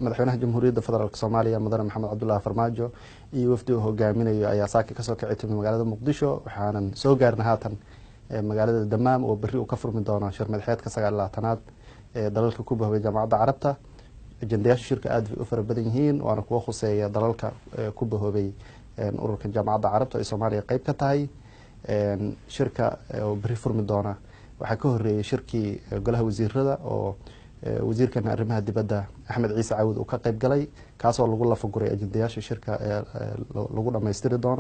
madaxweynaha jamhuuriyadda federaalka Soomaaliya mudane Maxamed Cabdullaahi Farmaajo iyo wafdiga hogaaminayo ayaa saaka ka soo kacay magaalada Muqdisho waxaanan soo gaarnay haatan magaalada Damaam oo berri uu ka furmi doono shir madaxeedka 9-aad ee dalalka ku bahway Jaamacadda Carabta ajendayaasha shirka aad u fara badan yihiin waana kuwa khuseeya dalalka ku bahway ururka Jaamacadda Carabta ee Soomaaliya qayb ka tahay shirka oo berri furmi doona waxa ka horeeyay shirkii golaha wasiirada oo wasiirkan arrimaha dibadda Axmed Ciise Caawud uu ka qayb galay kaas oo lagu lafaguray ajendayaasha shirka lagu dhameystiri doono